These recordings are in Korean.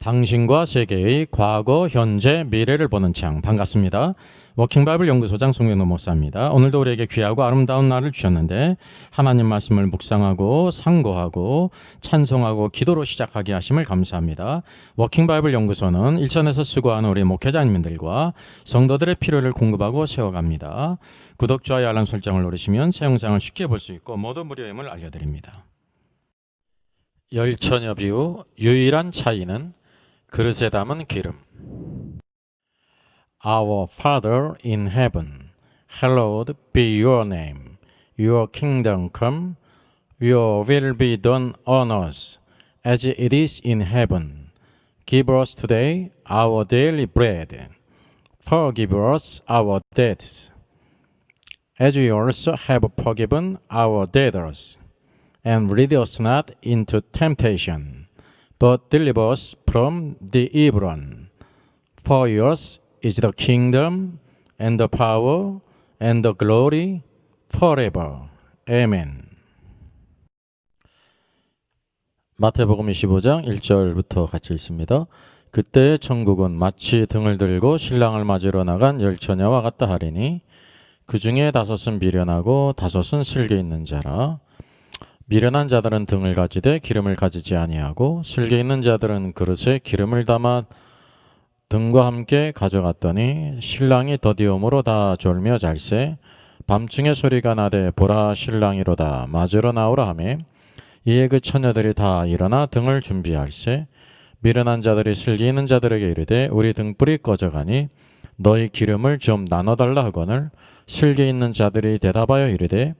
당신과 세계의 과거, 현재, 미래를 보는 창. 반갑습니다. 워킹바이블 연구소장 송영노 목사입니다. 오늘도 우리에게 귀하고 아름다운 날을 주셨는데 하나님 말씀을 묵상하고 상고하고 찬송하고 기도로 시작하게 하심을 감사합니다. 워킹바이블 연구소는 일선에서 수고하는 우리 목회자님들과 성도들의 필요를 공급하고 세워갑니다. 구독, 좋아요, 알람 설정을 누르시면 새 영상을 쉽게 볼 수 있고 모두 무료임을 알려드립니다. 열처녀 비유, 유일한 차이는 그릇에 담은 기름. Our Father in heaven, hallowed be your name. Your kingdom come, your will be done on earth as it is in heaven. Give us today our daily bread. Forgive us our debts, as we also have forgiven our debtors. And lead us not into temptation, but deliver us from the evil one. For yours is the kingdom, and the power, and the glory, forever. Amen. 마태복음 25장 1절부터 같이 읽습니다. 그때 천국은 마치 등을 들고 신랑을 맞으러 나간 열처녀와 같다 하리니 그 중에 5은 미련하고 5은 슬기 있는 자라. 미련한 자들은 등을 가지되 기름을 가지지 아니하고 슬기 있는 자들은 그릇에 기름을 담아 등과 함께 가져갔더니 신랑이 더디움으로 다 졸며 잘세. 밤중에 소리가 나되 보라 신랑이로다 맞으러 나오라 하매 이에 그 처녀들이 다 일어나 등을 준비할세. 미련한 자들이 슬기 있는 자들에게 이르되 우리 등불이 꺼져가니 너희 기름을 좀 나눠달라 하거늘 슬기 있는 자들이 대답하여 이르되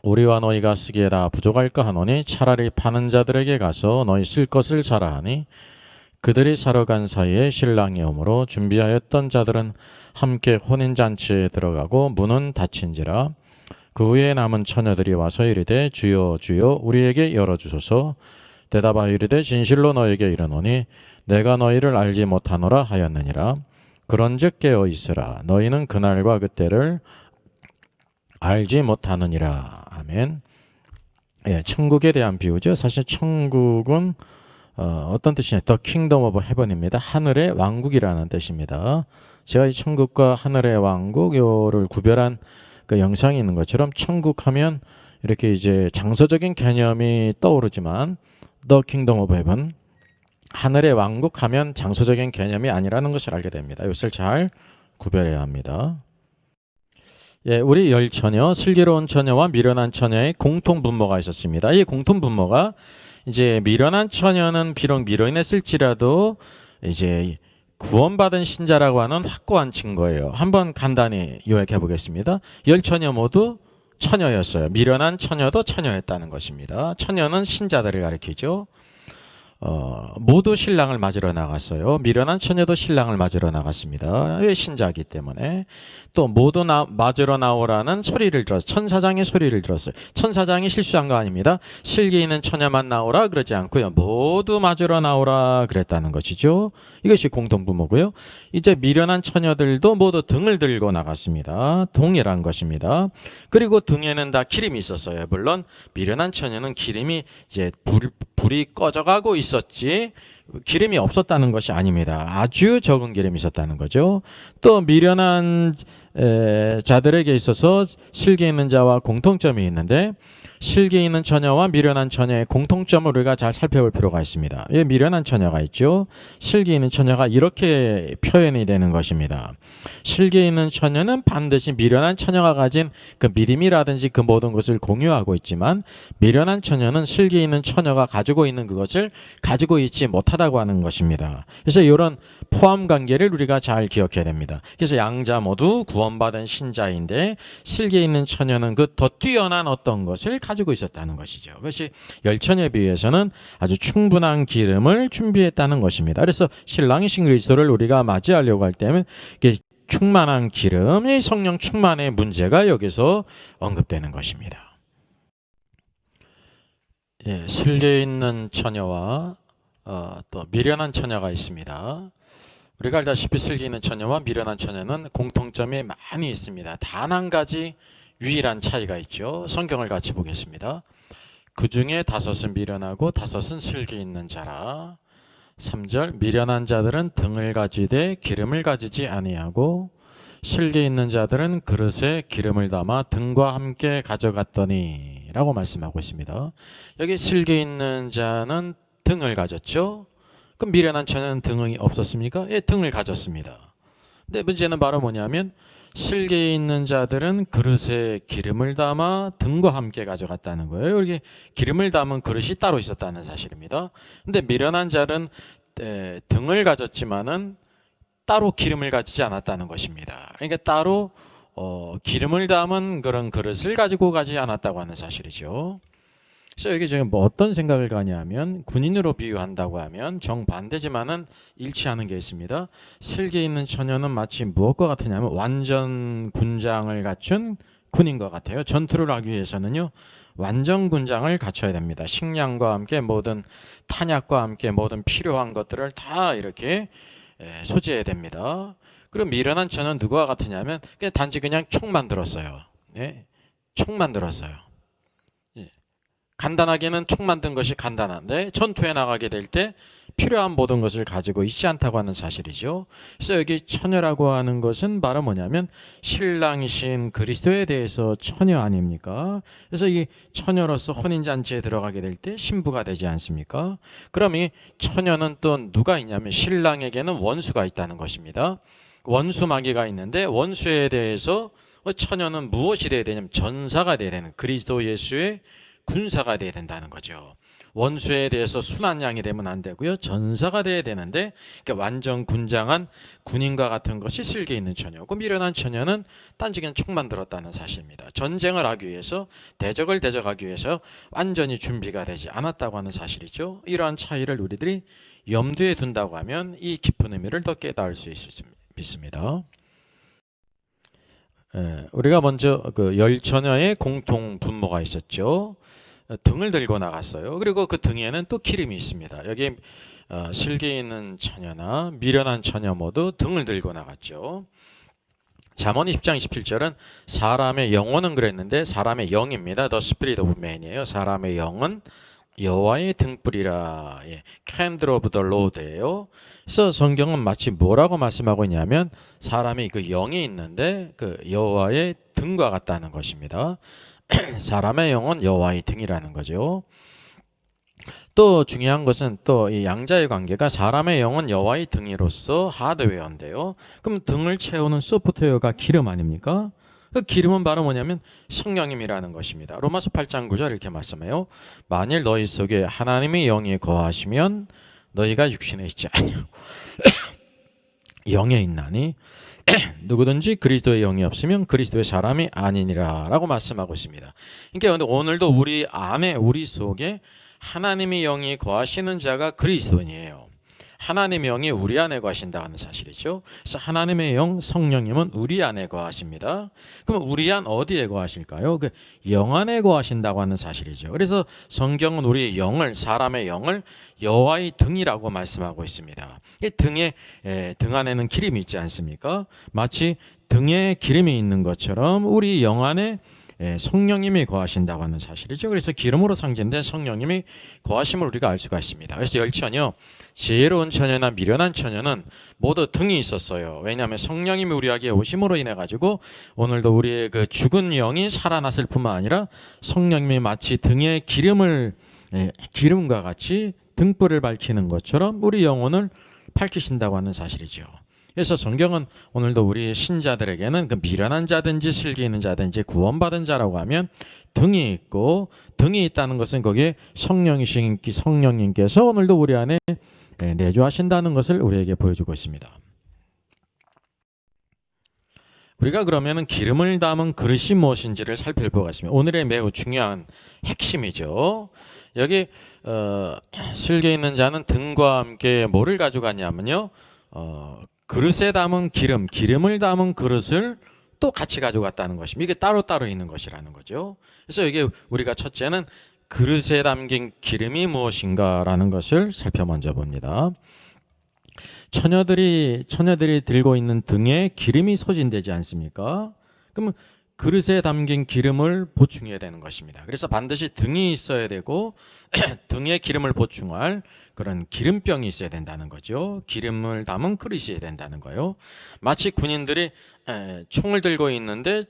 우리와 너희가 쓰기에 다 부족할까 하노니 차라리 파는 자들에게 가서 너희 쓸 것을 사라 하니 그들이 사러 간 사이에 신랑이 오므로 준비하였던 자들은 함께 혼인잔치에 들어가고 문은 닫힌지라. 그 후에 남은 처녀들이 와서 이르되 주여 주여 우리에게 열어주소서. 대답하여 이르되 진실로 너희에게 이르노니 내가 너희를 알지 못하노라 하였느니라. 그런즉 깨어 있으라. 너희는 그날과 그때를 알지 못하느니라. 아멘. 예, 천국에 대한 비유죠. 사실 천국은 어떤 뜻이냐? The Kingdom of Heaven입니다. 하늘의 왕국이라는 뜻입니다. 제가 이 천국과 하늘의 왕국 요를 구별한 그 영상이 있는 것처럼 천국하면 이렇게 이제 장소적인 개념이 떠오르지만 The Kingdom of Heaven, 하늘의 왕국 하면 장소적인 개념이 아니라는 것을 알게 됩니다. 이것을 잘 구별해야 합니다. 예, 우리 열처녀, 슬기로운 처녀와 미련한 처녀의 공통 분모가 있었습니다. 이 공통 분모가 이제 미련한 처녀는 비록 미련했을지라도 이제 구원받은 신자라고 하는 확고한 증거예요. 한번 간단히 요약해 보겠습니다. 열처녀 모두 처녀였어요. 미련한 처녀도 처녀였다는 것입니다. 처녀는 신자들을 가리키죠. 모두 신랑을 맞으러 나갔어요. 미련한 처녀도 신랑을 맞으러 나갔습니다. 왜? 신자이기 때문에. 또 모두 맞으러 나오라는 소리를 들었어요. 천사장의 소리를 들었어요. 천사장이 실수한 거 아닙니다. 슬기 있는 처녀만 나오라 그러지 않고요. 모두 맞으러 나오라 그랬다는 것이죠. 이것이 공통분모고요. 이제 미련한 처녀들도 모두 등을 들고 나갔습니다. 동일한 것입니다. 그리고 등에는 다 기름이 있었어요. 물론 미련한 처녀는 기름이 이제 불이 꺼져가고 있었지 기름이 없었다는 것이 아닙니다. 아주 적은 기름이 있었다는 거죠. 또 미련한 자들에게 있어서 슬기 있는 자와 공통점이 있는데 슬기 있는 처녀와 미련한 처녀의 공통점을 우리가 잘 살펴볼 필요가 있습니다. 왜 미련한 처녀가 있죠? 슬기 있는 처녀가 이렇게 표현이 되는 것입니다. 슬기 있는 처녀는 반드시 미련한 처녀가 가진 그 믿음이라든지 그 모든 것을 공유하고 있지만 미련한 처녀는 슬기 있는 처녀가 가지고 있는 그것을 가지고 있지 못하다고 하는 것입니다. 그래서 이런 포함 관계를 우리가 잘 기억해야 됩니다. 그래서 양자 모두 구원받은 신자인데 슬기 있는 처녀는 그 더 뛰어난 어떤 것을 가지고 있었다는 것이죠. 그것이 열처녀에 비해서는 아주 충분한 기름을 준비했다는 것입니다. 그래서 신랑이신 그리스도를 우리가 맞이하려고 할 때는 충만한 기름의 성령 충만의 문제가 여기서 언급되는 것입니다. 예, 슬기 있는 처녀와 또 미련한 처녀가 있습니다. 우리가 알다시피 슬기 있는 처녀와 미련한 처녀는 공통점이 많이 있습니다. 단 한 가지 유일한 차이가 있죠. 성경을 같이 보겠습니다. 그 중에 5은 미련하고 5은 슬기 있는 자라. 3절 미련한 자들은 등을 가지되 기름을 가지지 아니하고 실기 있는 자들은 그릇에 기름을 담아 등과 함께 가져갔더니 라고 말씀하고 있습니다. 여기 실기 있는 자는 등을 가졌죠. 그럼 미련한 자는 등이 없었습니까? 예, 등을 가졌습니다. 근데 문제는 바로 뭐냐면 실기에 있는 자들은 그릇에 기름을 담아 등과 함께 가져갔다는 거예요. 여기 기름을 담은 그릇이 따로 있었다는 사실입니다. 근데 미련한 자는 등을 가졌지만은 따로 기름을 가지지 않았다는 것입니다. 그러니까 따로 기름을 담은 그런 그릇을 가지고 가지 않았다고 하는 사실이죠. 그래서 여기 지금 뭐 어떤 생각을 가냐면 군인으로 비유한다고 하면 정반대지만은 일치하는 게 있습니다. 실기에 있는 처녀는 마치 무엇과 같으냐면 완전 군장을 갖춘 군인과 같아요. 전투를 하기 위해서는요 완전 군장을 갖춰야 됩니다. 식량과 함께 모든 탄약과 함께 모든 필요한 것들을 다 이렇게 소지해야 됩니다. 그럼 미련한 처는 누구와 같으냐면 단지 그냥 총만 들었어요. 네, 총만 들었어요. 간단하게는 총 만든 것이 간단한데 전투에 나가게 될 때 필요한 모든 것을 가지고 있지 않다고 하는 사실이죠. 그래서 여기 처녀라고 하는 것은 바로 뭐냐면 신랑이신 그리스도에 대해서 처녀 아닙니까? 그래서 이 처녀로서 혼인잔치에 들어가게 될 때 신부가 되지 않습니까? 그럼 이 처녀는 또 누가 있냐면 신랑에게는 원수가 있다는 것입니다. 원수 마귀가 있는데 원수에 대해서 처녀는 무엇이 돼야 되냐면 전사가 돼야 되는 그리스도 예수의 군사가 돼야 된다는 거죠. 원수에 대해서 순한 양이 되면 안 되고요. 전사가 돼야 되는데 그러니까 완전 군장한 군인과 같은 것이 실게 있는 처녀고 미련한 처녀는 단지 그냥 총만 들었다는 사실입니다. 전쟁을 하기 위해서 대적을 대적하기 위해서 완전히 준비가 되지 않았다고 하는 사실이죠. 이러한 차이를 우리들이 염두에 둔다고 하면 이 깊은 의미를 더 깨달을 수 있습니다. 우리가 먼저 그 열처녀의 공통 분모가 있었죠. 등을 들고 나갔어요. 그리고 그 등에는 또 기름이 있습니다. 여기 실기에 있는 처녀나 미련한 처녀 모두 등을 들고 나갔죠. 잠언 20장 27절은 사람의 영혼은 그랬는데 사람의 영입니다. The Spirit of Man이에요. 사람의 영은 여호와의 등불이라. Candle of the Lord예요. 그래서 성경은 마치 뭐라고 말씀하고 있냐면 사람이 그 영이 있는데 그 여호와의 등과 같다는 것입니다. 사람의 영은 여호와의 등이라는 거죠. 또 중요한 것은 또 이 양자의 관계가 사람의 영은 여호와의 등이로서 하드웨어인데요. 그럼 등을 채우는 소프트웨어가 기름 아닙니까? 그 기름은 바로 뭐냐면 성령님이라는 것입니다. 로마서 8장 9절 이렇게 말씀해요. 만일 너희 속에 하나님의 영이 거하시면 너희가 육신에 있지 아니하고 영에 있나니 누구든지 그리스도의 영이 없으면 그리스도의 사람이 아니니라 라고 말씀하고 있습니다. 그러니까 오늘도 우리 안에 우리 속에 하나님의 영이 거하시는 자가 그리스도인이에요. 하나님의 영이 우리 안에 거하신다는 사실이죠. 그래서 하나님의 영 성령님은 우리 안에 거하십니다. 그럼 우리 안 어디에 거하실까요? 그 영 안에 거하신다고 하는 사실이죠. 그래서 성경은 우리의 영을 사람의 영을 여호와의 등이라고 말씀하고 있습니다. 등에 등 안에는 기름이 있지 않습니까? 마치 등에 기름이 있는 것처럼 우리 영 안에 성령님이 거하신다고 하는 사실이죠. 그래서 기름으로 상징된 성령님이 거하심을 우리가 알 수가 있습니다. 그래서 열처녀, 지혜로운 처녀나 미련한 처녀는 모두 등이 있었어요. 왜냐하면 성령님이 우리에게 오심으로 인해 가지고 오늘도 우리의 그 죽은 영이 살아났을 뿐만 아니라 성령님이 마치 등에 기름과 같이 등불을 밝히는 것처럼 우리 영혼을 밝히신다고 하는 사실이죠. 그래서 성경은 오늘도 우리 신자들에게는 그 미련한 자든지 슬기 있는 자든지 구원받은 자라고 하면 등이 있고, 등이 있다는 것은 거기에 성령님께서 오늘도 우리 안에 내주하신다는 것을 우리에게 보여주고 있습니다. 우리가 그러면 기름을 담은 그릇이 무엇인지를 살펴보겠습니다. 오늘의 매우 중요한 핵심이죠. 여기 슬기 있는 자는 등과 함께 뭐를 가져갔냐면요, 그릇에 담은 기름을 담은 그릇을 또 같이 가져갔다는 것입니다. 이게 따로따로 있는 것이라는 거죠. 그래서 이게 우리가 첫째는 그릇에 담긴 기름이 무엇인가라는 것을 먼저 봅니다. 처녀들이 들고 있는 등에 기름이 소진되지 않습니까? 그러면 그릇에 담긴 기름을 보충해야 되는 것입니다. 그래서 반드시 등이 있어야 되고 등에 기름을 보충할 그런 기름병이 있어야 된다는 거죠. 기름을 담은 그릇이 있어야 된다는 거예요. 마치 군인들이 총을 들고 있는데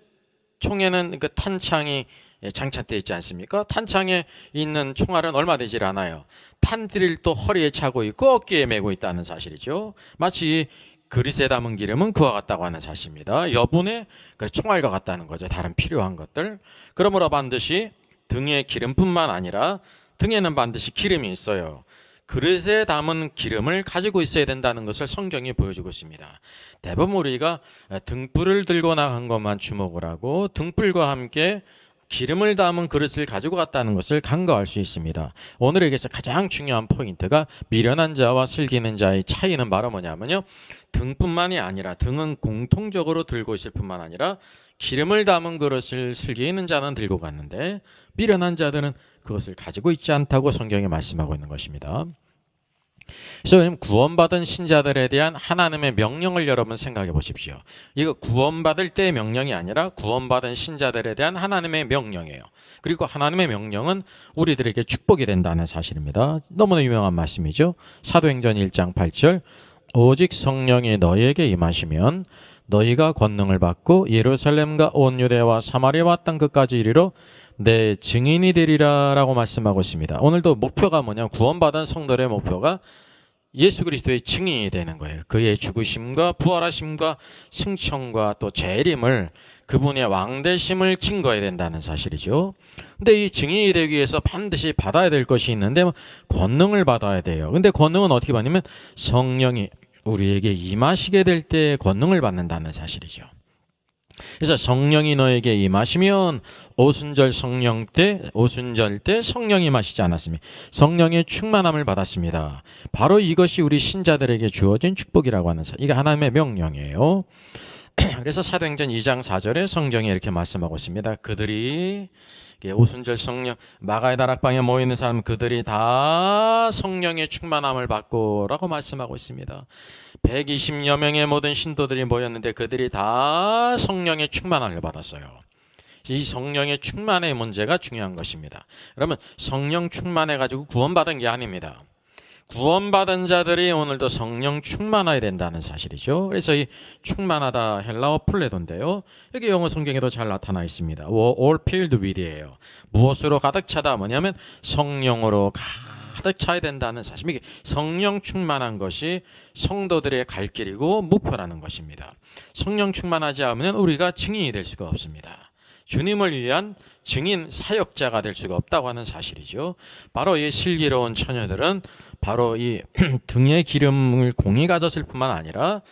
총에는 그 탄창이 장착되어 있지 않습니까? 탄창에 있는 총알은 얼마 되질 않아요. 탄들을 또 허리에 차고 있고 어깨에 메고 있다는 사실이죠. 마치 그릇에 담은 기름은 그와 같다고 하는 사실입니다. 여분의 그 총알과 같다는 거죠. 다른 필요한 것들. 그러므로 반드시 등에 기름뿐만 아니라 등에는 반드시 기름이 있어요. 그릇에 담은 기름을 가지고 있어야 된다는 것을 성경이 보여주고 있습니다. 대부분 우리가 등불을 들고 나간 것만 주목을 하고 등불과 함께 기름을 담은 그릇을 가지고 갔다는 것을 간과할 수 있습니다. 오늘에게서 가장 중요한 포인트가 미련한 자와 슬기는 자의 차이는 바로 뭐냐면요, 등뿐만이 아니라 등은 공통적으로 들고 있을 뿐만 아니라 기름을 담은 그릇을 슬기 있는 자는 들고 갔는데 미련한 자들은 그것을 가지고 있지 않다고 성경이 말씀하고 있는 것입니다. 그래서 구원받은 신자들에 대한 하나님의 명령을 여러분 생각해 보십시오. 이거 구원받을 때의 명령이 아니라 구원받은 신자들에 대한 하나님의 명령이에요. 그리고 하나님의 명령은 우리들에게 축복이 된다는 사실입니다. 너무나 유명한 말씀이죠. 사도행전 1장 8절, 오직 성령이 너희에게 임하시면 너희가 권능을 받고 예루살렘과 온 유대와 사마리아와 땅 끝까지 이르러 내 증인이 되리라 라고 말씀하고 있습니다. 오늘도 목표가 뭐냐, 구원받은 성도의 목표가 예수 그리스도의 증인이 되는 거예요. 그의 죽으심과 부활하심과 승천과 또 재림을, 그분의 왕되심을 증거해야 된다는 사실이죠. 근데 이 증인이 되기 위해서 반드시 받아야 될 것이 있는데 권능을 받아야 돼요. 근데 권능은 어떻게 받냐면 성령이 우리에게 임하시게 될 때 권능을 받는다는 사실이죠. 그래서 성령이 너에게 임하시면 오순절 때 성령이 임하시지 않았습니다. 성령의 충만함을 받았습니다. 바로 이것이 우리 신자들에게 주어진 축복이라고 하는 이게 하나님의 명령이에요. 그래서 사도행전 2장 4절에 성경이 이렇게 말씀하고 있습니다. 그들이 오순절 성령 마가의 다락방에 모이는 사람 그들이 다 성령의 충만함을 받고 라고 말씀하고 있습니다. 120여 명의 모든 신도들이 모였는데 그들이 다 성령의 충만함을 받았어요. 이 성령의 충만의 문제가 중요한 것입니다. 그러면 성령 충만해가지고 구원받은 게 아닙니다. 구원받은 자들이 오늘도 성령 충만해야 된다는 사실이죠. 그래서 이 충만하다 헬라어 플레도인데요, 여기 영어 성경에도 잘 나타나 있습니다. all filled with이에요. 무엇으로 가득 차다 뭐냐면 성령으로 가득 차야 된다는 사실. 이게 성령 충만한 것이 성도들의 갈 길이고 목표라는 것입니다. 성령 충만하지 않으면 우리가 증인이 될 수가 없습니다. 주님을 위한 증인 사역자가 될 수가 없다고 하는 사실이죠. 바로 이 슬기로운 처녀들은 바로 이 등에 기름을 공이 가졌을 뿐만 아니라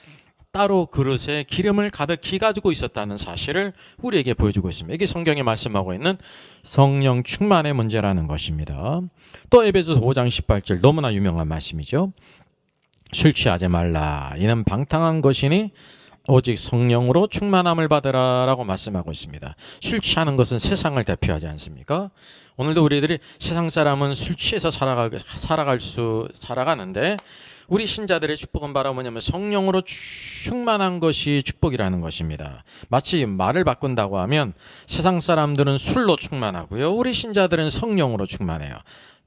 따로 그릇에 기름을 가득히 가지고 있었다는 사실을 우리에게 보여주고 있습니다. 이게 성경이 말씀하고 있는 성령 충만의 문제라는 것입니다. 또 에베소서 5장 18절 너무나 유명한 말씀이죠. 술 취하지 말라 이는 방탕한 것이니 오직 성령으로 충만함을 받으라 라고 말씀하고 있습니다. 술 취하는 것은 세상을 대표하지 않습니까? 오늘도 우리들이 세상 사람은 술 취해서 살아가는데 우리 신자들의 축복은 바로 뭐냐면 성령으로 충만한 것이 축복이라는 것입니다. 마치 말을 바꾼다고 하면 세상 사람들은 술로 충만하고요, 우리 신자들은 성령으로 충만해요.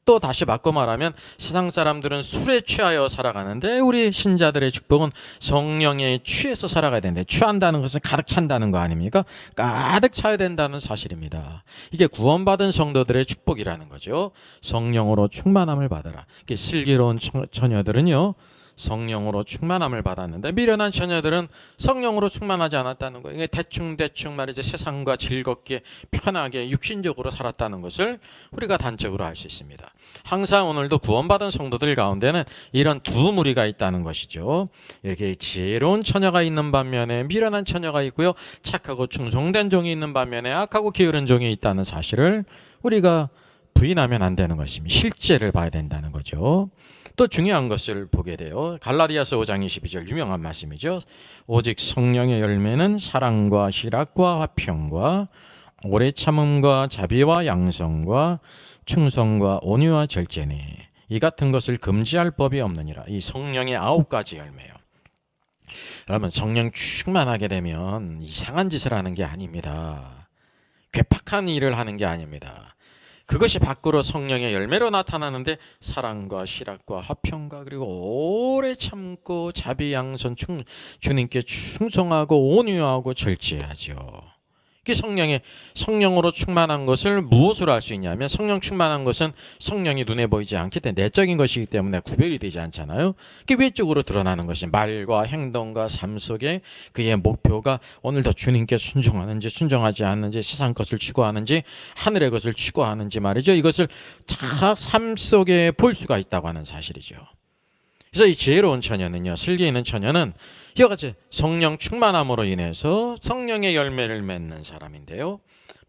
또 다시 바꿔 말하면 세상 사람들은 술에 취하여 살아가는데 우리 신자들의 축복은 성령에 취해서 살아가야 되는데, 취한다는 것은 가득 찬다는 거 아닙니까? 가득 차야 된다는 사실입니다. 이게 구원받은 성도들의 축복이라는 거죠. 성령으로 충만함을 받아라. 이게 슬기로운 처녀들은요 성령으로 충만함을 받았는데 미련한 처녀들은 성령으로 충만하지 않았다는 거예요. 이게 대충 말이죠, 세상과 즐겁게 편하게 육신적으로 살았다는 것을 우리가 단적으로 알 수 있습니다. 항상 오늘도 구원받은 성도들 가운데는 이런 두 무리가 있다는 것이죠. 이렇게 지혜로운 처녀가 있는 반면에 미련한 처녀가 있고요, 착하고 충성된 종이 있는 반면에 악하고 게으른 종이 있다는 사실을 우리가 부인하면 안 되는 것입니다. 실제를 봐야 된다는 거죠. 또 중요한 것을 보게 돼요. 갈라디아서 5장 22절 유명한 말씀이죠. 오직 성령의 열매는 사랑과 희락과 화평과 오래 참음과 자비와 양성과 충성과 온유와 절제니 이 같은 것을 금지할 법이 없느니라. 이 성령의 9가지 열매요. 여러분, 성령 충만하게 되면 이상한 짓을 하는 게 아닙니다. 괴팍한 일을 하는 게 아닙니다. 그것이 밖으로 성령의 열매로 나타나는데 사랑과 실학과 화평과 그리고 오래 참고 자비양선 주님께 충성하고 온유하고 절제하죠. 그 성령으로 충만한 것을 무엇으로 알 수 있냐면, 성령 충만한 것은 성령이 눈에 보이지 않기 때문에 내적인 것이기 때문에 구별이 되지 않잖아요. 그게 외적으로 드러나는 것이 말과 행동과 삶 속에 그의 목표가 오늘도 주님께 순종하는지 순종하지 않는지, 세상 것을 추구하는지 하늘의 것을 추구하는지 말이죠. 이것을 다 삶 속에 볼 수가 있다고 하는 사실이죠. 그래서 이 지혜로운 처녀는요, 슬기 있는 처녀는 이와 같이 성령 충만함으로 인해서 성령의 열매를 맺는 사람인데요,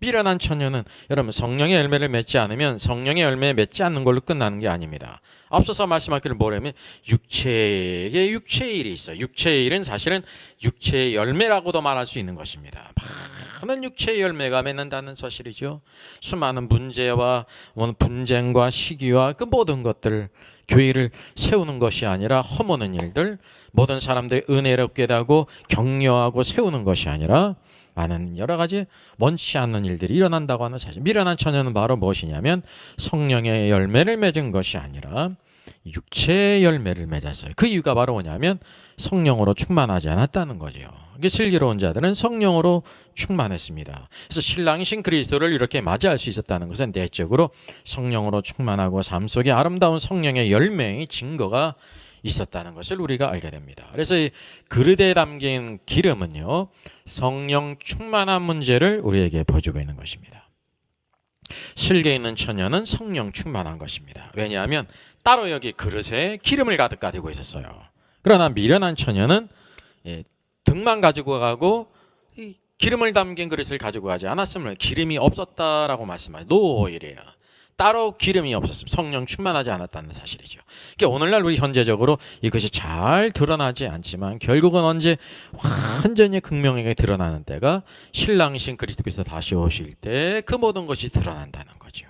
미련한 처녀는 여러분, 성령의 열매를 맺지 않으면 성령의 열매 맺지 않는 걸로 끝나는 게 아닙니다. 앞서서 말씀하기를 뭐라면 육체의 일이 있어요. 육체의 일은 사실은 육체의 열매라고도 말할 수 있는 것입니다. 많은 육체의 열매가 맺는다는 사실이죠. 수많은 문제와 분쟁과 시기와 그 모든 것들, 교회를 세우는 것이 아니라 허무는 일들, 모든 사람들 은혜롭게 하고 격려하고 세우는 것이 아니라 많은 여러 가지 원치 않는 일들이 일어난다고 하는 사실. 미련한 처녀는 바로 무엇이냐면 성령의 열매를 맺은 것이 아니라 육체의 열매를 맺었어요. 그 이유가 바로 뭐냐면 성령으로 충만하지 않았다는 거죠. 이게 슬기로운 자들은 성령으로 충만했습니다. 그래서 신랑이신 그리스도를 이렇게 맞이할 수 있었다는 것은 내적으로 성령으로 충만하고 삶 속에 아름다운 성령의 열매의 증거가 있었다는 것을 우리가 알게 됩니다. 그래서 이 그릇에 담긴 기름은요, 성령 충만한 문제를 우리에게 보여주고 있는 것입니다. 슬기 있는 처녀는 성령 충만한 것입니다. 왜냐하면 따로 여기 그릇에 기름을 가득 가지고 있었어요. 그러나 미련한 처녀는 등만 가지고 가고 기름을 담긴 그릇을 가지고 가지 않았으면 기름이 없었다라고 말씀하죠. 노오일이에요. 따로 기름이 없었으면 성령 충만하지 않았다는 사실이죠. 그러니까 오늘날 우리 현재적으로 이것이 잘 드러나지 않지만 결국은 언제 완전히 극명하게 드러나는 때가 신랑이신 그리스도께서 다시 오실 때 그 모든 것이 드러난다는 거죠.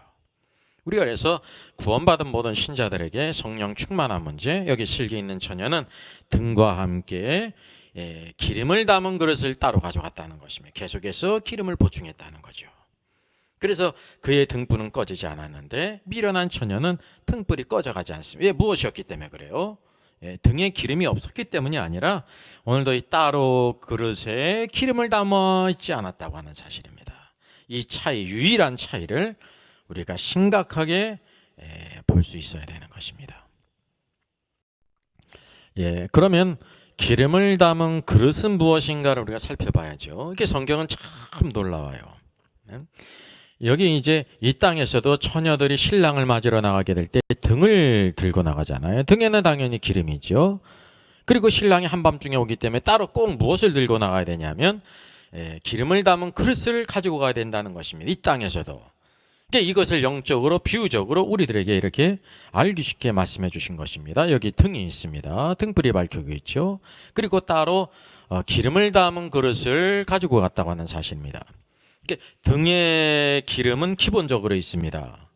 우리가 그래서 구원받은 모든 신자들에게 성령 충만한 문제, 여기 슬기 있는 처녀는 등과 함께 기름을 담은 그릇을 따로 가져갔다는 것입니다. 계속해서 기름을 보충했다는 거죠. 그래서 그의 등불은 꺼지지 않았는데 미련한 처녀는 등불이 꺼져가지 않습니다. 왜? 무엇이었기 때문에 그래요? 등에 기름이 없었기 때문이 아니라 오늘도 이 따로 그릇에 기름을 담아 있지 않았다고 하는 사실입니다. 이 차이, 유일한 차이를 우리가 심각하게 볼 수 있어야 되는 것입니다. 그러면 기름을 담은 그릇은 무엇인가를 우리가 살펴봐야죠. 이게 성경은 참 놀라워요. 여기 이제 이 땅에서도 처녀들이 신랑을 맞으러 나가게 될 때 등을 들고 나가잖아요. 등에는 당연히 기름이죠. 그리고 신랑이 한밤중에 오기 때문에 따로 꼭 무엇을 들고 나가야 되냐면 기름을 담은 그릇을 가지고 가야 된다는 것입니다. 이 땅에서도. 그러니까 이것을 영적으로 비유적으로 우리들에게 이렇게 알기 쉽게 말씀해 주신 것입니다. 여기 등이 있습니다. 등불이 밝혀져 있죠. 그리고 따로 기름을 담은 그릇을 가지고 갔다고 하는 사실입니다. 등의 기름은 기본적으로 있습니다.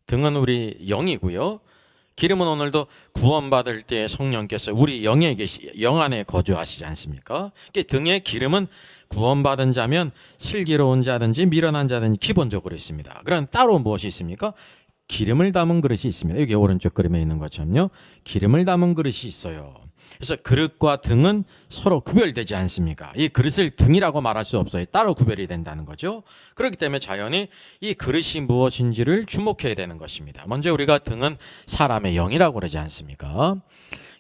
등은 우리 영이고요. 기름은 오늘도 구원받을 때 성령께서 우리 영 안에 거주하시지 않습니까? 등의 기름은 구원받은 자면 슬기로운 자든지 미련한 자든지 기본적으로 있습니다. 그럼 따로 무엇이 있습니까? 기름을 담은 그릇이 있습니다. 여기 오른쪽 그림에 있는 것처럼요, 기름을 담은 그릇이 있어요. 그래서 그릇과 등은 서로 구별되지 않습니까? 이 그릇을 등이라고 말할 수 없어요. 따로 구별이 된다는 거죠. 그렇기 때문에 자연히 이 그릇이 무엇인지를 주목해야 되는 것입니다. 먼저 우리가 등은 사람의 영이라고 그러지 않습니까?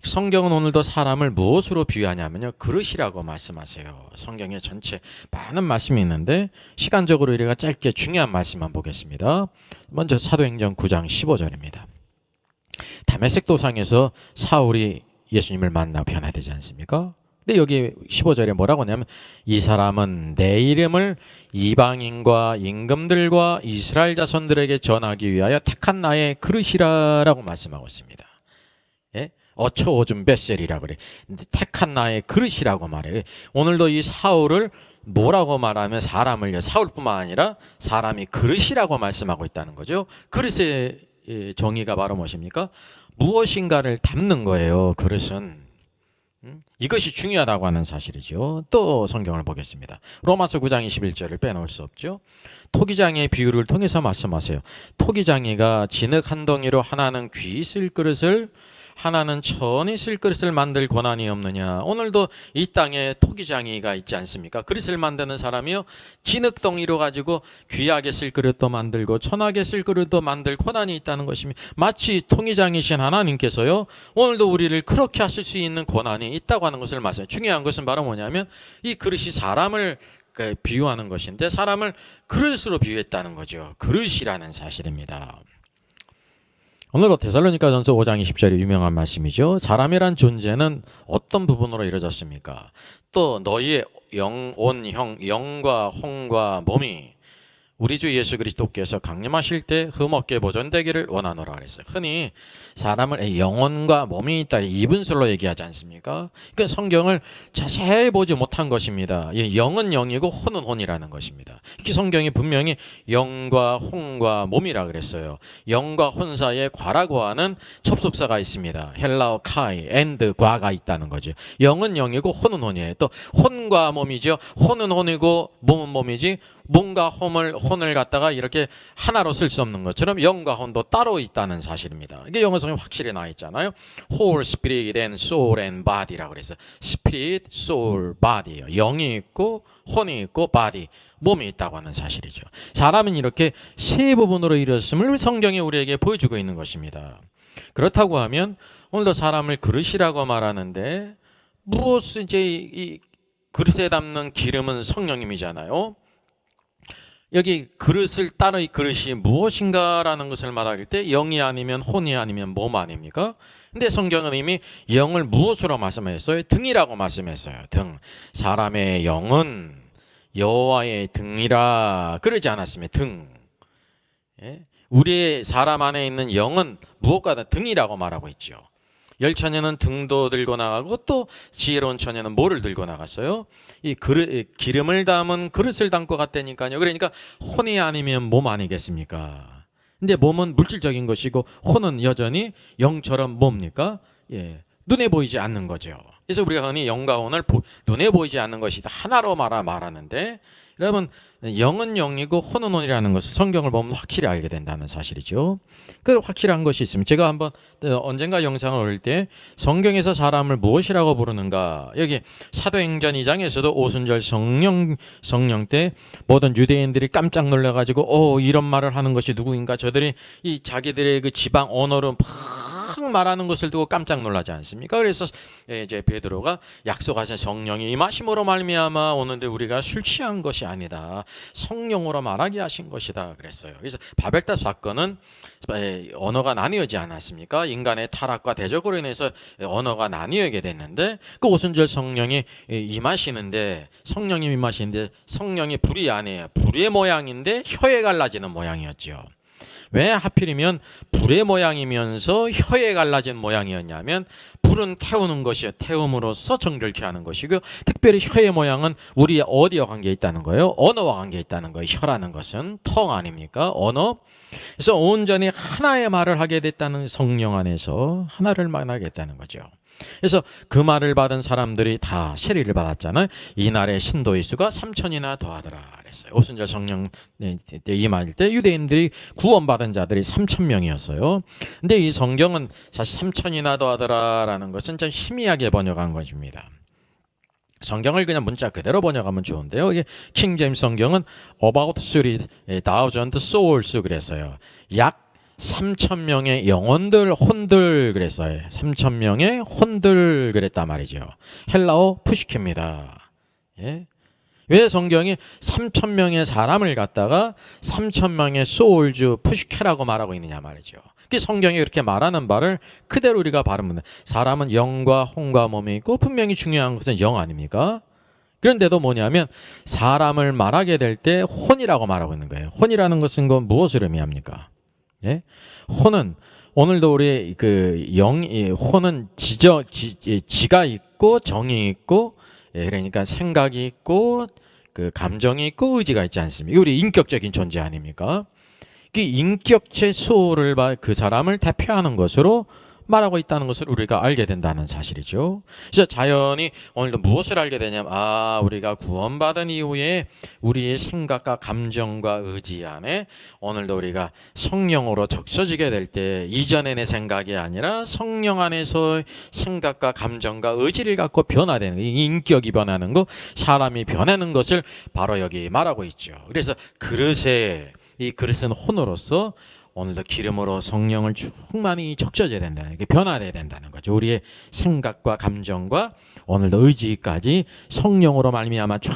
성경은 오늘도 사람을 무엇으로 비유하냐면요, 그릇이라고 말씀하세요. 성경에 전체 많은 말씀이 있는데 시간적으로 우리가 짧게 중요한 말씀만 보겠습니다. 먼저 사도행전 9장 15절입니다. 다메섹 도상에서 사울이 예수님을 만나 변화되지 않습니까? 근데 여기 15절에 뭐라고 하냐면 이 사람은 내 이름을 이방인과 임금들과 이스라엘 자손들에게 전하기 위하여 택한 나의 그릇이라라고 말씀하고 있습니다. 어초오줌 벳셀이라 그래. 택한 나의 그릇이라고 말해요. 오늘도 이 사울을 뭐라고 말하면 사람을요, 사울뿐만 아니라 사람이 그릇이라고 말씀하고 있다는 거죠. 그릇의 정의가 바로 무엇입니까? 무엇인가를 담는 거예요. 그릇은 이것이 중요하다고 하는 사실이죠. 또 성경을 보겠습니다. 로마서 9장 21절을 빼놓을 수 없죠. 토기장의 비유를 통해서 말씀하세요. 토기장이가 진흙 한 덩이로 하나는 귀 쓸 그릇을 하나는 천이 쓸 그릇을 만들 권한이 없느냐. 오늘도 이 땅에 토기장이가 있지 않습니까? 그릇을 만드는 사람이요, 진흙 덩이로 가지고 귀하게 쓸 그릇도 만들고 천하게 쓸 그릇도 만들 권한이 있다는 것입니다. 마치 토기장이신 하나님께서요, 오늘도 우리를 그렇게 하실 수 있는 권한이 있다고 하는 것을 말씀해요. 중요한 것은 바로 뭐냐면 이 그릇이 사람을 비유하는 것인데 사람을 그릇으로 비유했다는 거죠. 그릇이라는 사실입니다. 오늘도 데살로니가전서 5장 20절이 유명한 말씀이죠. 사람이란 존재는 어떤 부분으로 이루어졌습니까? 또 너희의 영과 혼과 몸이 우리 주 예수 그리스도께서 강림하실 때 흠없게 보존되기를 원하노라 그랬어요. 흔히 사람을 영혼과 몸이 있다 이분설로 얘기하지 않습니까? 그러니까 성경을 자세히 보지 못한 것입니다. 영은 영이고 혼은 혼이라는 것입니다. 이 성경이 분명히 영과 혼과 몸이라 그랬어요. 영과 혼 사이에 과라고 하는 접속사가 있습니다. 헬라어 카이, 엔드, 과가 있다는 거죠. 영은 영이고 혼은 혼이에요. 또 혼과 몸이죠. 혼은 혼이고 몸은 몸이지. 몸과 혼을 갖다가 이렇게 하나로 쓸 수 없는 것처럼 영과 혼도 따로 있다는 사실입니다. 이게 영어성에 확실히 나와 있잖아요. Whole spirit and soul and body라고 그랬어요. spirit, soul, body예요. 영이 있고 혼이 있고 body, 몸이 있다고 하는 사실이죠. 사람은 이렇게 세 부분으로 이루어졌음을 성경이 우리에게 보여주고 있는 것입니다. 그렇다고 하면 오늘도 사람을 그릇이라고 말하는데 무엇을 이제 이 그릇에 담는 기름은 성령님이잖아요. 여기 그릇을 따로 이 그릇이 무엇인가라는 것을 말할 때 영이 아니면 혼이 아니면 몸 아닙니까? 근데 성경은 이미 영을 무엇으로 말씀했어요? 등이라고 말씀했어요. 등. 사람의 영은 여호와의 등이라 그러지 않았습니다. 등. 예? 우리의 사람 안에 있는 영은 무엇과다 등이라고 말하고 있죠. 열처녀는 등도 들고 나가고 또 지혜로운 처녀는 뭐를 들고 나갔어요? 이 기름을 담은 그릇을 담고 갔다니까요. 그러니까 혼이 아니면 몸 아니겠습니까? 근데 몸은 물질적인 것이고 혼은 여전히 영처럼 뭡니까? 눈에 보이지 않는 거죠. 그래서 우리가 흔히 영과 혼을 눈에 보이지 않는 것이다 하나로 말하는데 여러분 영은 영이고 혼은 혼이라는 것을 성경을 보면 확실히 알게 된다는 사실이죠. 그 확실한 것이 있습니다. 제가 한번 언젠가 영상을 올릴 때 성경에서 사람을 무엇이라고 부르는가, 여기 사도행전 2장에서도 오순절 성령 때 모든 유대인들이 깜짝 놀라가지고 이런 말을 하는 것이 누구인가, 저들이 이 자기들의 그 지방 언어로 막 말하는 것을 두고 깜짝 놀라지 않습니까? 그래서 이제 베드로가 약속하신 성령이 임하심으로 말미암아 오는데 우리가 술 취한 것이 아니다, 성령으로 말하게 하신 것이다 그랬어요. 그래서 바벨탑 사건은 언어가 나뉘어지지 않았습니까? 인간의 타락과 대적으로 인해서 언어가 나뉘어게 됐는데 그 오순절 성령이 임하시는데, 성령이 임하시는데 성령이 불이 아니에요. 불의 모양인데 혀에 갈라지는 모양이었죠. 왜 하필이면 불의 모양이면서 혀에 갈라진 모양이었냐면, 불은 태우는 것이요, 태움으로써 정결케 하는 것이고, 특별히 혀의 모양은 우리 어디와 관계 있다는 거예요? 언어와 관계 있다는 거예요. 혀라는 것은 텅 아닙니까? 언어. 그래서 온전히 하나의 말을 하게 됐다는, 성령 안에서 하나를 말하게 됐다는 거죠. 그래서 그 말을 받은 사람들이 다 세례를 받았잖아요. 이날의 신도의 수가 3,000이나 더하더라 그랬어요. 오순절 성령 임할 때 유대인들이 구원받은 자들이 3,000명이었어요. 근데 이 성경은 사실 3,000이나 더하더라라는 것은 좀 희미하게 번역한 것입니다. 성경을 그냥 문자 그대로 번역하면 좋은데요. 이게 킹 제임스 성경은 about 3,000 souls 그랬어요. 약 3,000명의 영혼들, 혼들 그랬어요. 3,000명의 혼들 그랬단 말이죠. 헬라어 푸시케입니다. 예? 왜 성경이 3,000명의 사람을 갖다가 3,000명의 소울즈 푸시케라고 말하고 있느냐 말이죠. 그 성경이 이렇게 말하는 바를 그대로 우리가 발음합니다. 사람은 영과 혼과 몸이 있고 분명히 중요한 것은 영 아닙니까? 그런데도 뭐냐면 사람을 말하게 될 때 혼이라고 말하고 있는 거예요. 혼이라는 것은 무엇을 의미합니까? 예? 혼은 오늘도 우리 혼은 지가 있고 정이 있고, 그러니까 생각이 있고 그 감정이 있고 의지가 있지 않습니까? 우리 인격적인 존재 아닙니까? 그 인격체 소를 그 사람을 대표하는 것으로 말하고 있다는 것을 우리가 알게 된다는 사실이죠. 그래서 자연히 오늘도 무엇을 알게 되냐면 우리가 구원받은 이후에 우리의 생각과 감정과 의지 안에 오늘도 우리가 성령으로 적셔지게 될 때 이전의 내 생각이 아니라 성령 안에서 생각과 감정과 의지를 갖고 변화되는 인격이 변하는 것, 사람이 변하는 것을 바로 여기 말하고 있죠. 그래서 이 그릇은 혼으로서 오늘도 기름으로 성령을 충만히 적셔져야 된다는 게 변화돼야 된다는 거죠. 우리의 생각과 감정과 오늘도 의지까지 성령으로 말미암아 쫙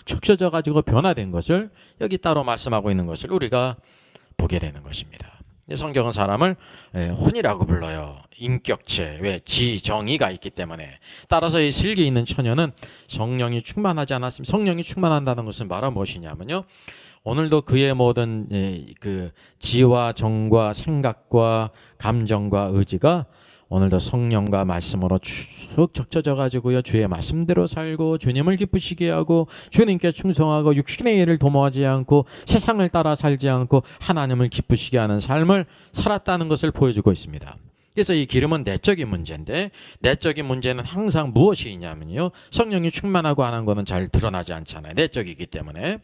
적셔져 가지고 변화된 것을 여기 따로 말씀하고 있는 것을 우리가 보게 되는 것입니다. 성경은 사람을 혼이라고 불러요. 인격체, 왜 지정의가 있기 때문에. 따라서 이 슬기 있는 처녀는 성령이 충만하지 않았으면, 성령이 충만한다는 것은 말은 무엇이냐면요, 오늘도 그의 모든 그 지와 정과 생각과 감정과 의지가 오늘도 성령과 말씀으로 쭉 적셔져 가지고요, 주의 말씀대로 살고 주님을 기쁘시게 하고 주님께 충성하고 육신의 일을 도모하지 않고 세상을 따라 살지 않고 하나님을 기쁘시게 하는 삶을 살았다는 것을 보여주고 있습니다. 그래서 이 기름은 내적인 문제인데, 내적인 문제는 항상 무엇이 있냐면요, 성령이 충만하고 안 한 거는 잘 드러나지 않잖아요. 내적이기 때문에.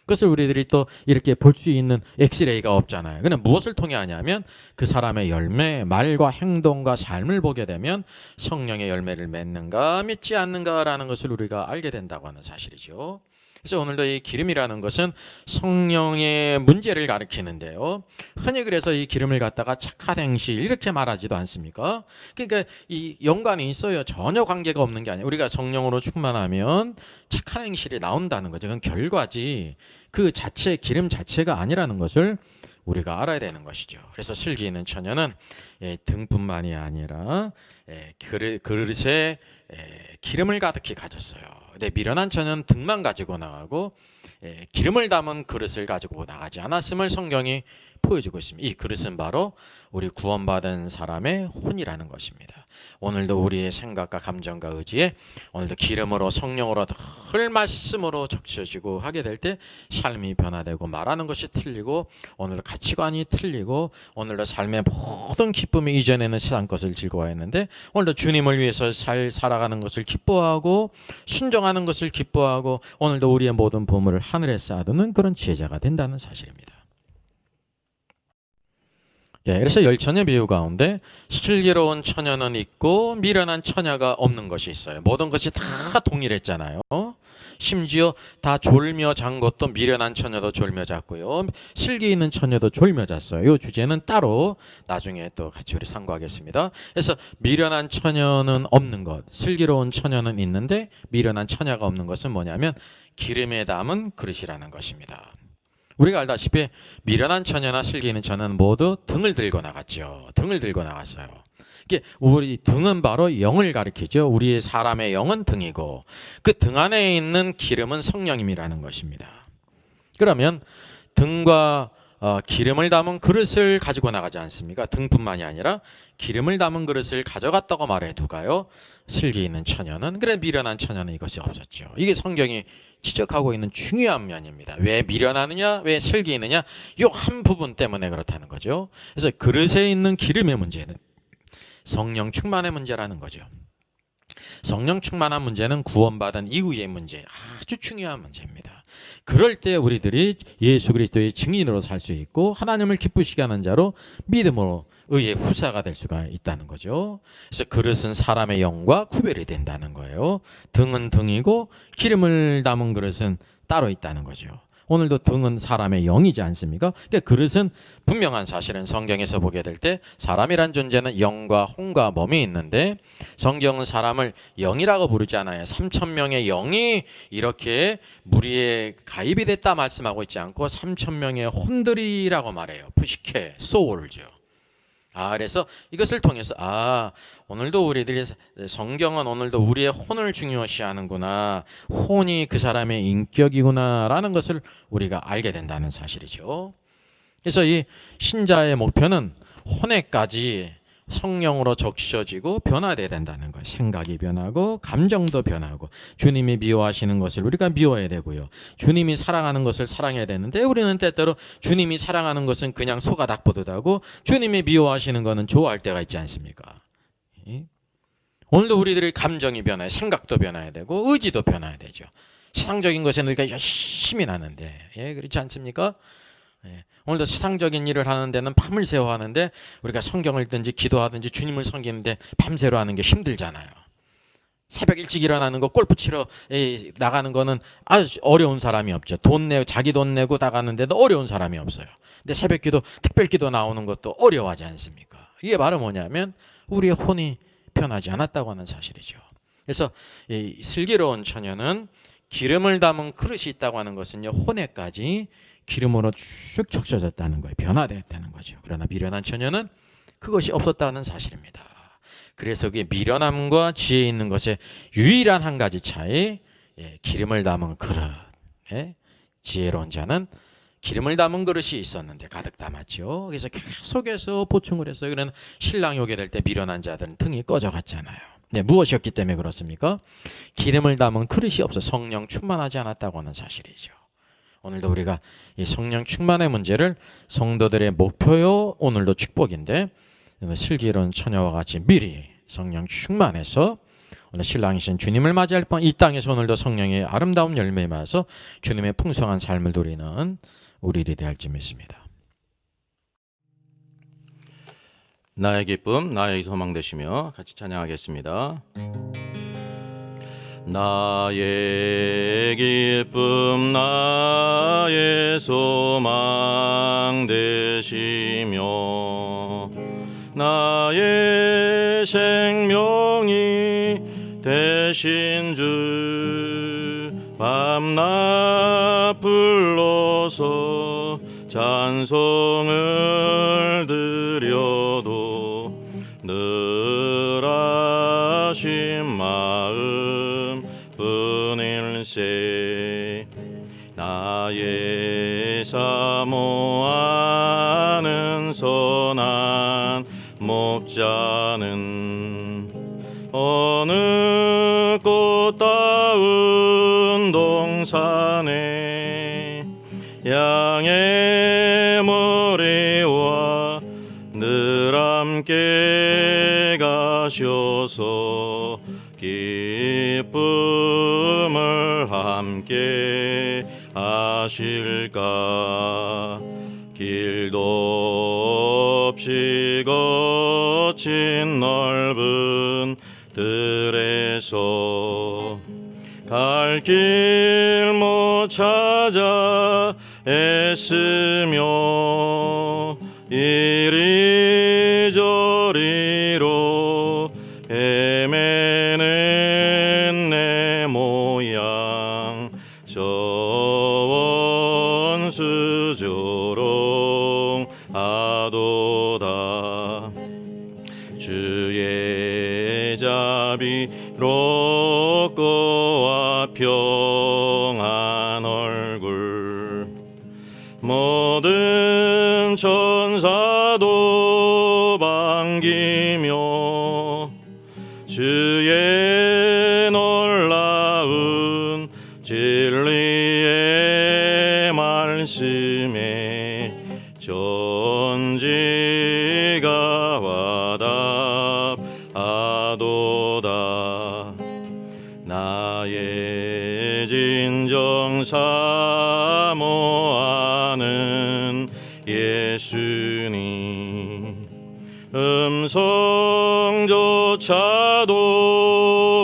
그것을 우리들이 또 이렇게 볼 수 있는 엑스레이가 없잖아요. 그냥 무엇을 통해 하냐면 그 사람의 열매, 말과 행동과 삶을 보게 되면 성령의 열매를 맺는가 맺지 않는가라는 것을 우리가 알게 된다고 하는 사실이죠. 그래서 오늘도 이 기름이라는 것은 성령의 문제를 가리키는데요, 흔히 그래서 이 기름을 갖다가 착한 행실 이렇게 말하지도 않습니까? 그러니까 이 연관이 있어요. 전혀 관계가 없는 게 아니에요. 우리가 성령으로 충만하면 착한 행실이 나온다는 거죠. 그건 결과지 그 자체, 기름 자체가 아니라는 것을 우리가 알아야 되는 것이죠. 그래서 슬기 있는 처녀는 등뿐만이 아니라 그릇에 기름을 가득히 가졌어요. 근데 미련한 처녀는 등만 가지고 나가고 기름을 담은 그릇을 가지고 나가지 않았음을 성경이 보여주고 있습니다. 이 그릇은 바로 우리 구원받은 사람의 혼이라는 것입니다. 오늘도 우리의 생각과 감정과 의지에 오늘도 기름으로 성령으로 늘 말씀으로 적셔지고 하게 될 때 삶이 변화되고 말하는 것이 틀리고 오늘도 가치관이 틀리고 오늘도 삶의 모든 기쁨이 이전에는 세상 것을 즐거워했는데 오늘도 주님을 위해서 살아가는 것을 기뻐하고 순종하는 것을 기뻐하고 오늘도 우리의 모든 보물을 하늘에 쌓아두는 그런 지혜자가 된다는 사실입니다. 그래서 열처녀 비유 가운데 슬기로운 처녀는 있고 미련한 처녀가 없는 것이 있어요. 모든 것이 다 동일했잖아요. 심지어 다 졸며 잔 것도 미련한 처녀도 졸며 잤고요, 슬기 있는 처녀도 졸며 잤어요. 이 주제는 따로 나중에 또 같이 우리 상고하겠습니다. 그래서 미련한 처녀는 없는 것, 슬기로운 처녀는 있는데 미련한 처녀가 없는 것은 뭐냐면 기름에 담은 그릇이라는 것입니다. 우리가 알다시피 미련한 처녀나 슬기 있는 처녀는 모두 등을 들고 나갔죠. 등을 들고 나갔어요. 이게 우리 등은 바로 영을 가리키죠. 우리의 사람의 영은 등이고 그 등 안에 있는 기름은 성령님이라는 것입니다. 그러면 등과 기름을 담은 그릇을 가지고 나가지 않습니까? 등뿐만이 아니라 기름을 담은 그릇을 가져갔다고 말해 누가요? 슬기 있는 처녀는. 그래 미련한 처녀는 이것이 없었죠. 이게 성경이 지적하고 있는 중요한 면입니다. 왜 미련하느냐, 왜 슬기 있느냐, 이 한 부분 때문에 그렇다는 거죠. 그래서 그릇에 있는 기름의 문제는 성령 충만의 문제라는 거죠. 성령 충만한 문제는 구원받은 이후의 문제, 아주 중요한 문제입니다. 그럴 때 우리들이 예수 그리스도의 증인으로 살 수 있고 하나님을 기쁘시게 하는 자로 믿음으로 의의 후사가 될 수가 있다는 거죠. 그래서 그릇은 사람의 영과 구별이 된다는 거예요. 등은 등이고 기름을 담은 그릇은 따로 있다는 거죠. 오늘도 등은 사람의 영이지 않습니까? 그러니까 그릇은 분명한 사실은 성경에서 보게 될 때 사람이란 존재는 영과 혼과 몸이 있는데 성경은 사람을 영이라고 부르지 않아요. 3,000명의 영이 이렇게 무리에 가입이 됐다 말씀하고 있지 않고 3,000명의 혼들이라고 말해요. 푸시케, 소울죠. 그래서 이것을 통해서 오늘도 우리들이 성경은 오늘도 우리의 혼을 중요시하는구나, 혼이 그 사람의 인격이구나 라는 것을 우리가 알게 된다는 사실이죠. 그래서 이 신자의 목표는 혼에까지 성령으로 적셔지고 변화돼야 된다는 거예요. 생각이 변하고 감정도 변하고 주님이 미워하시는 것을 우리가 미워해야 되고요. 주님이 사랑하는 것을 사랑해야 되는데 우리는 때때로 주님이 사랑하는 것은 그냥 소가닥 보듯 하고 주님이 미워하시는 것은 좋아할 때가 있지 않습니까? 오늘도 우리들의 감정이 변화해 생각도 변화해야 되고 의지도 변화해야 되죠. 세상적인 것에는 우리가 열심히 나는데 그렇지 않습니까? 오늘도 세상적인 일을 하는 데는 밤을 새워 하는데 우리가 성경을 읽든지 기도하든지 주님을 섬기는데 밤새로 하는 게 힘들잖아요. 새벽 일찍 일어나는 거 골프 치러 나가는 거는 아주 어려운 사람이 없죠. 자기 돈 내고 나가는데도 어려운 사람이 없어요. 근데 새벽 기도 특별 기도 나오는 것도 어려워하지 않습니까? 이게 바로 뭐냐면 우리의 혼이 변하지 않았다고 하는 사실이죠. 그래서 이 슬기로운 처녀는 기름을 담은 그릇이 있다고 하는 것은요, 혼에까지 기름으로 쭉 적셔졌다는 거예요. 변화되었다는 거죠. 그러나 미련한 처녀는 그것이 없었다는 사실입니다. 그래서 그게 미련함과 지혜 있는 것의 유일한 한 가지 차이, 기름을 담은 그릇. 지혜로운 자는 기름을 담은 그릇이 있었는데 가득 담았죠. 그래서 계속해서 보충을 했어요. 그러나 신랑이 오게 될 때 미련한 자들은 등이 꺼져갔잖아요. 무엇이었기 때문에 그렇습니까? 기름을 담은 그릇이 없어 성령 충만하지 않았다고 하는 사실이죠. 오늘도 우리가 이 성령 충만의 문제를 성도들의 목표요, 오늘도 축복인데 슬기로운 처녀와 같이 미리 성령 충만해서 오늘 신랑이신 주님을 맞이할 뻔 이 땅에서 오늘도 성령의 아름다운 열매에 맞아서 주님의 풍성한 삶을 누리는 우리들이 될지 믿습니다. 나의 기쁨, 나의 소망 되시며 같이 찬양하겠습니다. 나의 기쁨, 나의 소망 되시며 나의 생명이 되신 주 밤낮 불러서 찬송을 드려도 늘 하신 마음 뿐일세. 나의 사모하는 선한 목자는 어느 꽃다운 동산에 양의 머리와 늘 함께 가셔서 기쁨을 함께 하실까. 길도 없이 거친 넓은 들에서 갈 길 못 찾아 애쓰며 이리저리로 헤매는 내 모양 저 원수 조롱하도다. 주의 자비롭고와 평안 얼굴 모든 천사도 반기며 주의 놀라운 진리의 말씀에 전지가 와답하도다. 나의 진정 사모하는 예수님 음성조차도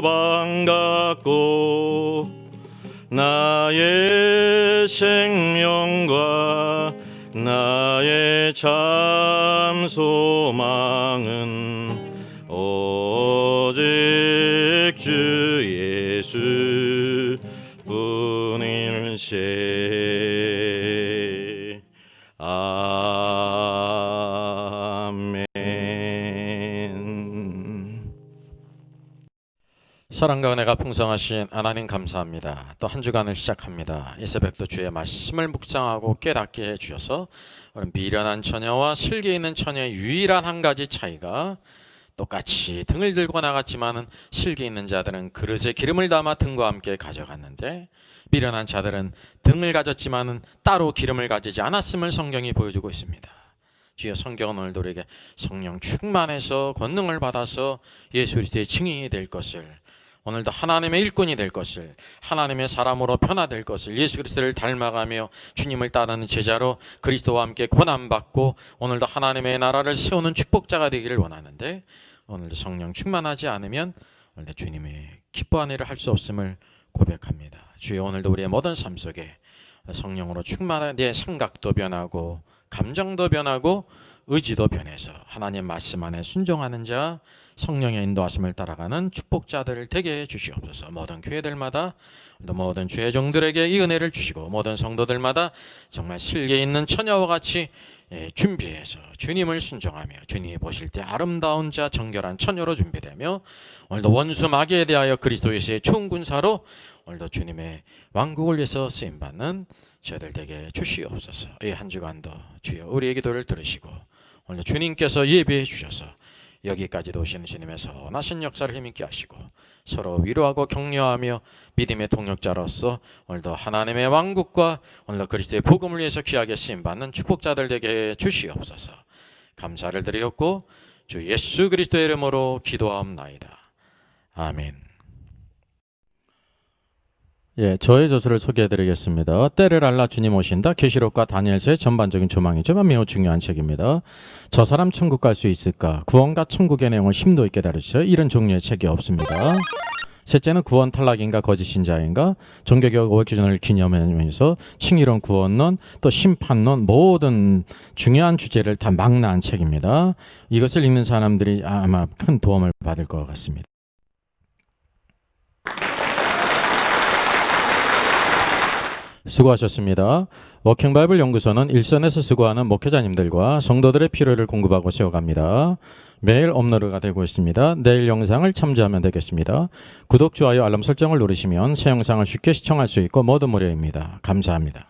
반갑고 나의 생명과 나의 참 소망은 오직 주 예수 뿐일세. 아멘. 사랑과 은혜가 풍성하신 하나님 감사합니다. 또 한 주간을 시작합니다. 이 새벽도 주의 말씀을 묵상하고 깨닫게 해주셔서 미련한 처녀와 슬기 있는 처녀의 유일한 한 가지 차이가 똑같이 등을 들고 나갔지만은 슬기 있는 자들은 그릇에 기름을 담아 등과 함께 가져갔는데 미련한 자들은 등을 가졌지만은 따로 기름을 가지지 않았음을 성경이 보여주고 있습니다. 주여, 성경은 오늘도 우리에게 성령 충만해서 권능을 받아서 예수 그리스도의 증인이 될 것을, 오늘도 하나님의 일꾼이 될 것을, 하나님의 사람으로 변화될 것을, 예수 그리스도를 닮아가며 주님을 따르는 제자로 그리스도와 함께 고난받고 오늘도 하나님의 나라를 세우는 축복자가 되기를 원하는데, 오늘도 성령 충만하지 않으면 오늘도 주님의 기뻐하는 일을 할 수 없음을 고백합니다. 주여, 오늘도 우리의 모든 삶 속에 성령으로 충만한 내 생각도 변하고 감정도 변하고 의지도 변해서 하나님 말씀 안에 순종하는 자, 성령의 인도하심을 따라가는 축복자들을 되게 해주시옵소서. 모든 교회들마다 또 모든 주의 종들에게 이 은혜를 주시고 모든 성도들마다 정말 실계 있는 처녀와 같이 준비해서 주님을 순종하며 주님이 보실 때 아름다운 자, 정결한 처녀로 준비되며 오늘도 원수 마귀에 대하여 그리스도 예수의 좋은 군사로 오늘도 주님의 왕국을 위해서 쓰임받는 저희들 되게 주시옵소서. 이 한 주간도 주여 우리의 기도를 들으시고 오늘 주님께서 예비해 주셔서 여기까지도 오시는 주님의 선하신 역사를 힘있게 하시고 서로 위로하고 격려하며 믿음의 동역자로서 오늘도 하나님의 왕국과 오늘도 그리스도의 복음을 위해서 귀하게 쓰임받는 축복자들 되게 주시옵소서. 감사를 드리옵고 주 예수 그리스도의 이름으로 기도하옵나이다. 아멘. 저의 저서를 소개해드리겠습니다. 때를 알라 주님 오신다. 계시록과 다니엘서의 전반적인 조망이지만 매우 중요한 책입니다. 저 사람 천국 갈 수 있을까? 구원과 천국의 내용을 심도 있게 다루셔요. 이런 종류의 책이 없습니다. 셋째는 구원 탈락인가 거짓신자인가, 종교개혁 500주년을 기념하면서 칭의론, 구원론, 또 심판론, 모든 중요한 주제를 다 망라한 책입니다. 이것을 읽는 사람들이 아마 큰 도움을 받을 것 같습니다. 수고하셨습니다. 워킹바이블 연구소는 일선에서 수고하는 목회자님들과 성도들의 필요를 공급하고 세워갑니다. 매일 업로드가 되고 있습니다. 내일 영상을 참조하면 되겠습니다. 구독, 좋아요, 알람 설정을 누르시면 새 영상을 쉽게 시청할 수 있고 모두 무료입니다. 감사합니다.